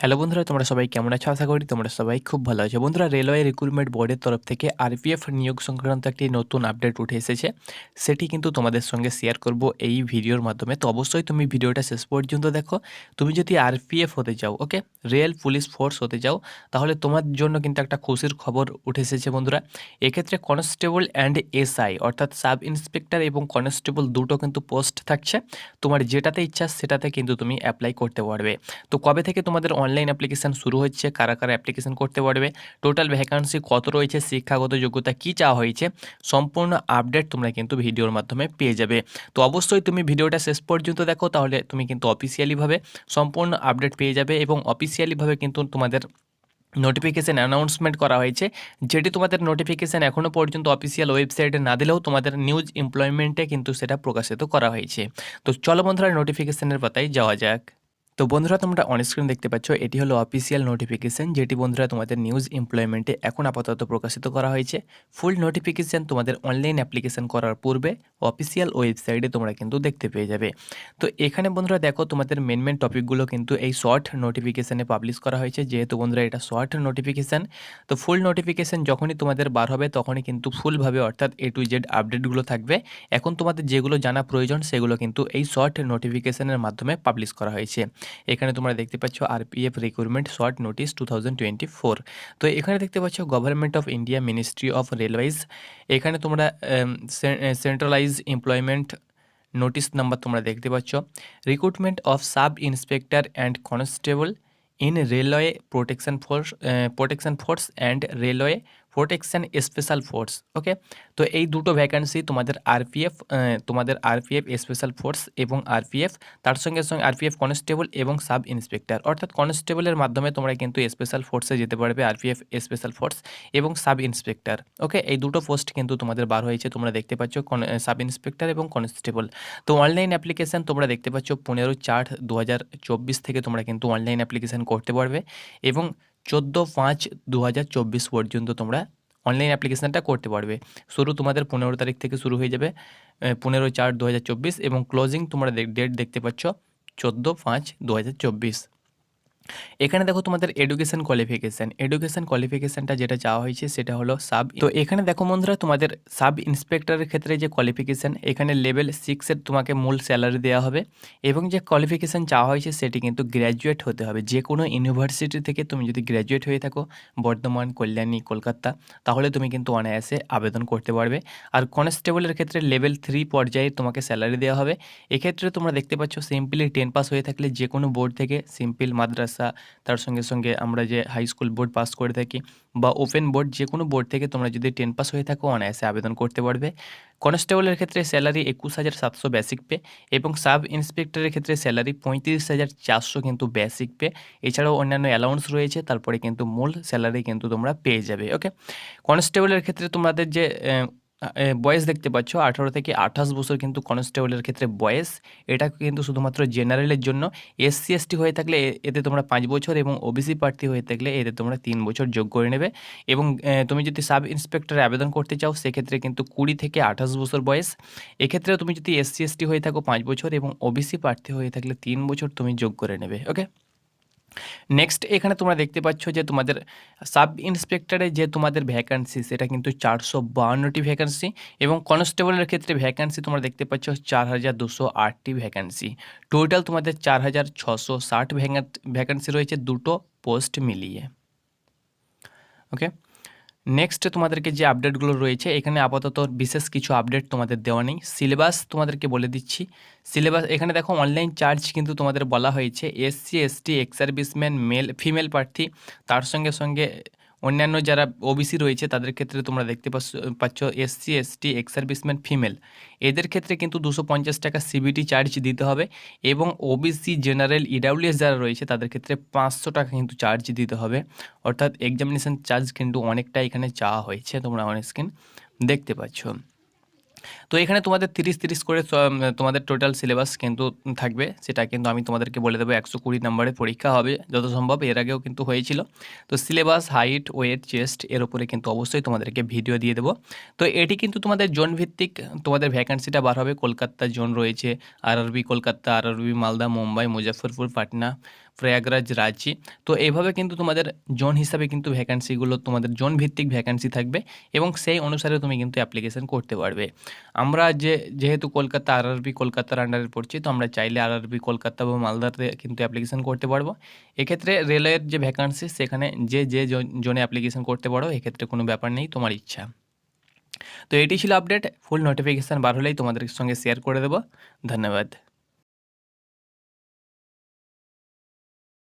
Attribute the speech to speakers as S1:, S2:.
S1: Hello বন্ধুরা, তোমরা সবাই কেমন আছো? আশা করি তোমরা সবাই খুব ভালো আছো। বন্ধুরা, রেলওয়ে রিক্রুটমেন্ট বোর্ডের তরফ থেকে আরপিএফ নিয়োগ সংক্রান্ত একটি নতুন আপডেট উঠে এসেছে। সেটি কিন্তু তোমাদের সঙ্গে শেয়ার করব এই ভিডিওর মাধ্যমে। তো অবশ্যই তুমি ভিডিওটা শেষ পর্যন্ত দেখো। তুমি যদি আরপিএফ হতে চাও, ওকে, রেল পুলিশ ফোর্স হতে চাও, তাহলে তোমার জন্য কিন্তু একটা খুশির খবর উঠে এসেছে বন্ধুরা। এক্ষেত্রে কনস্টেবল অ্যান্ড এসআই অর্থাৎ সাব ইন্সপেক্টর এবং কনস্টেবল দুটো কিন্তু পোস্ট থাকছে। তোমার যেটাতে ইচ্ছা সেটাতে কিন্তু তুমি অ্যাপ্লাই করতে পারবে। তো কবে থেকে তোমাদের অনলাইন অ্যাপ্লিকেশান শুরু হচ্ছে, কারা কারা অ্যাপ্লিকেশান করতে পারবে, টোটাল ভ্যাকান্সি কত রয়েছে, শিক্ষাগত যোগ্যতা কী চাওয়া হয়েছে, সম্পূর্ণ আপডেট তোমরা কিন্তু ভিডিওর মাধ্যমে পেয়ে যাবে। তো অবশ্যই তুমি ভিডিওটা শেষ পর্যন্ত দেখো, তাহলে তুমি কিন্তু অফিসিয়ালিভাবে সম্পূর্ণ আপডেট পেয়ে যাবে এবং অফিসিয়ালিভাবে কিন্তু তোমাদের নোটিফিকেশান অ্যানাউন্সমেন্ট করা হয়েছে, যেটি তোমাদের নোটিফিকেশান এখনও পর্যন্ত অফিসিয়াল ওয়েবসাইটে না দিলেও তোমাদের নিউজ এমপ্লয়মেন্টে কিন্তু সেটা প্রকাশিত করা হয়েছে। তো চলো বন্ধুরা, নোটিফিকেশানের পাতায় যাওয়া যাক। তো বন্ধুরা, তোমরা অন স্ক্রিন দেখতে পাচ্ছ, এটি হলো অফিসিয়াল নোটিফিকেশান, যেটি বন্ধুরা তোমাদের নিউজ এমপ্লয়মেন্টে এখন আপাতত প্রকাশিত করা হয়েছে। ফুল নোটিফিকেশান তোমাদের অনলাইন অ্যাপ্লিকেশান করার পূর্বে অফিসিয়াল ওয়েবসাইটে তোমরা কিন্তু দেখতে পেয়ে যাবে। তো এখানে বন্ধুরা দেখো, তোমাদের মেন টপিকগুলো কিন্তু এই শর্ট নোটিফিকেশানে পাবলিশ করা হয়েছে। যেহেতু বন্ধুরা এটা শর্ট নোটিফিকেশান, তো ফুল নোটিফিকেশান যখনই তোমাদের বার হবে তখনই কিন্তু ফুলভাবে অর্থাৎ A to Z আপডেটগুলো থাকবে। এখন তোমাদের যেগুলো জানা প্রয়োজন সেগুলো কিন্তু এই শর্ট নোটিফিকেশানের মাধ্যমে পাবলিশ করা হয়েছে। এখানে তোমরা দেখতে পাচ্ছ আরপিএফ রিক্রুটমেন্ট শর্ট নোটিস 2024। তো এখানে দেখতে পাচ্ছ government of India, ministry of railways. এখানে তোমরা সেন্ট্রালাইজ এমপ্লয়মেন্ট নোটিস নাম্বার তোমরা দেখতে পাচ্ছ। Recruitment of sub inspector and constable in railway protection force and railway protection special force. Okay, তো এই দুটো ভ্যাকান্সি তোমাদের আরপিএফ স্পেশাল ফোর্স এবং আরপিএফ, তার সঙ্গে সঙ্গে আরপিএফ কনস্টেবল এবং সাব ইন্সপেক্টর অর্থাৎ কনস্টেবলের মাধ্যমে তোমরা কিন্তু স্পেশাল ফোর্সে যেতে পারবে, আরপিএফ স্পেশাল ফোর্স এবং সাব ইন্সপেক্টর। ওকে, এই দুটো পোস্ট কিন্তু তোমাদের বার হয়েছে, তোমরা দেখতে পাচ্ছ সাব ইন্সপেক্টর এবং কনস্টেবল। তো অনলাইন অ্যাপ্লিকেশান তোমরা দেখতে পাচ্ছ 15/4/2024 থেকে তোমরা কিন্তু অনলাইন অ্যাপ্লিকেশান করতে পারবে এবং 14/5/2024 পর্যন্ত তোমরা অনলাইন অ্যাপ্লিকেশানটা করতে পারবে। শুরু তোমাদের 15 তারিখ থেকে শুরু হয়ে যাবে 15/4/2024 এবং ক্লোজিং তোমরা ডেট দেখতে পাচ্ছ 14/5/2024। এখানে দেখো তোমাদের এডুকেশন কোয়ালিফিকেশানটা যেটা চাওয়া হয়েছে সেটা হলো তো এখানে দেখো বন্ধুরা, তোমাদের সাব ইন্সপেক্টরের ক্ষেত্রে যে কোয়ালিফিকেশান, এখানে লেভেল 6-এর তোমাকে মূল স্যালারি দেওয়া হবে এবং যে কোয়ালিফিকেশান চাওয়া হয়েছে সেটি কিন্তু গ্র্যাজুয়েট হতে হবে। যে কোনো ইউনিভার্সিটি থেকে তুমি যদি গ্র্যাজুয়েট হয়ে থাকো, বর্ধমান, কল্যাণী, কলকাতা, তাহলে তুমি কিন্তু অনায়াসে আবেদন করতে পারবে। আর কনস্টেবলের ক্ষেত্রে লেভেল 3 পর্যায়ে তোমাকে স্যালারি দেওয়া হবে। এক্ষেত্রে তোমরা দেখতে পাচ্ছ সিম্পলি 10 পাস হয়ে থাকলে যে কোনো বোর্ড থেকে, সিম্পল মাদ্রাসা, তার সঙ্গে সঙ্গে আমরা যে হাই স্কুল বোর্ড পাস করে থাকি বা ওপেন বোর্ড, যে কোনো বোর্ড থেকে তোমরা যদি 10 পাস হয়ে থাকো অনায়াসে আবেদন করতে পারবে। কনস্টেবলের ক্ষেত্রে স্যালারি 21,700 বেসিক পে এবং সাব ইন্সপেক্টরের ক্ষেত্রে স্যালারি 35,400 কিন্তু বেসিক পে। এছাড়াও অন্যান্য অ্যালাউন্স রয়েছে, তারপরে কিন্তু মূল স্যালারি কিন্তু তোমরা পেয়ে যাবে। ওকে, কনস্টেবলের ক্ষেত্রে তোমাদের যে বয়স দেখতে পাচ্ছ 18 থেকে 28 বছর কিন্তু কনস্টেবলের ক্ষেত্রে বয়স। এটা কিন্তু শুধুমাত্র জেনারেলের জন্য। SC/ST হয়ে থাকলে এতে তোমরা 5 বছর এবং ওবিসি প্রার্থী হয়ে থাকলে এতে তোমরা 3 বছর যোগ করে নেবে এবং তুমি যদি সাব ইন্সপেক্টরে আবেদন করতে চাও সেক্ষেত্রে কিন্তু 20 থেকে 28 বছর বয়স। এক্ষেত্রেও তুমি যদি SC/ST হয়ে থাকো 5 বছর এবং ওবিসি প্রার্থী হয়ে থাকলে 3 বছর তুমি যোগ করে নেবে। ওকে, নেক্সট এখানে তোমরা দেখতে পাচ্ছ যে তোমাদের সাব ইন্সপেক্টরে যে তোমাদের ভ্যাকান্সি সেটা কিন্তু 452টি ভ্যাকান্সি এবং কনস্টেবলের ক্ষেত্রে ভ্যাকান্সি তোমরা দেখতে পাচ্ছ 4,208টি ভ্যাকান্সি। টোটাল তোমাদের 4,660 ভ্যাকান্সি রয়েছে দুটো পোস্ট মিলিয়ে। ওকে, নেক্সট তোমাদেরকে যে আপডেটগুলো রয়েছে, এখানে আপাতত বিশেষ কিছু আপডেট তোমাদের দেওয়া নেই। সিলেবাস তোমাদেরকে বলে দিচ্ছি। সিলেবাস এখানে দেখো, অনলাইন চার্জ কিন্তু তোমাদের বলা হয়েছে SC/ST, এক্স সার্ভিসম্যান, ফিমেল প্রার্থী, তার সঙ্গে সঙ্গে অন্যান্য যারা ওবিসি রয়েছে তাদের ক্ষেত্রে তোমরা দেখতে পাচ্ছ SC/ST, এক্স সার্ভিসম্যান, ফিমেল, এদের ক্ষেত্রে কিন্তু 250 টাকা সিবিটি চার্জ দিতে হবে এবং ওবিসি, জেনারেল, EWS যারা রয়েছে তাদের ক্ষেত্রে 500 টাকা কিন্তু চার্জ দিতে হবে। অর্থাৎ এক্সামিনেশন চার্জ কিন্তু অনেকটা এখানে চাওয়া হয়েছে, তোমরা অন স্ক্রিন দেখতে পাচ্ছ। তো এখানে তোমাদের 30 করে তোমাদের টোটাল সিলেবাস কিন্তু থাকবে, সেটা কিন্তু আমি তোমাদেরকে বলে দেবো। 120 নম্বরের পরীক্ষা হবে যত সম্ভব, এর আগেও কিন্তু হয়েছিল। তো সিলেবাস, হাইট, ওয়েট, চেস্ট এর উপরে কিন্তু অবশ্যই তোমাদেরকে ভিডিও দিয়ে দেবো। তো এটি কিন্তু তোমাদের জোন ভিত্তিক তোমাদের ভ্যাকান্সিটা বার হবে। কলকাতা জোন রয়েছে, RRB কলকাতা, RRB মালদা, মুম্বাই, মুজফ্ফরপুর, পাটনা, প্রয়াগরাজ, রাঁচি। তো এইভাবে কিন্তু তোমাদের জোন হিসাবে কিন্তু ভ্যাকান্সিগুলো তোমাদের জোন ভিত্তিক ভ্যাকান্সি থাকবে এবং সেই অনুসারে তুমি কিন্তু অ্যাপ্লিকেশন করতে পারবে। আমরা যেহেতু কলকাতা আরআরবি কলকাতার আন্ডারে পড়ছি, তো আমরা চাইলে আরআরবি কলকাতা বা মালদাতে কিন্তু অ্যাপ্লিকেশন করতে পারবো। এক্ষেত্রে রেলের যে ভ্যাকান্সি সেখানে যে জোনে অ্যাপ্লিকেশন করতে পারো, এক্ষেত্রে কোনো ব্যাপার নেই, তোমার ইচ্ছা। তো এটি ছিল আপডেট। ফুল নোটিফিকেশান বার হলেই তোমাদের সঙ্গে শেয়ার করে দেবো। ধন্যবাদ।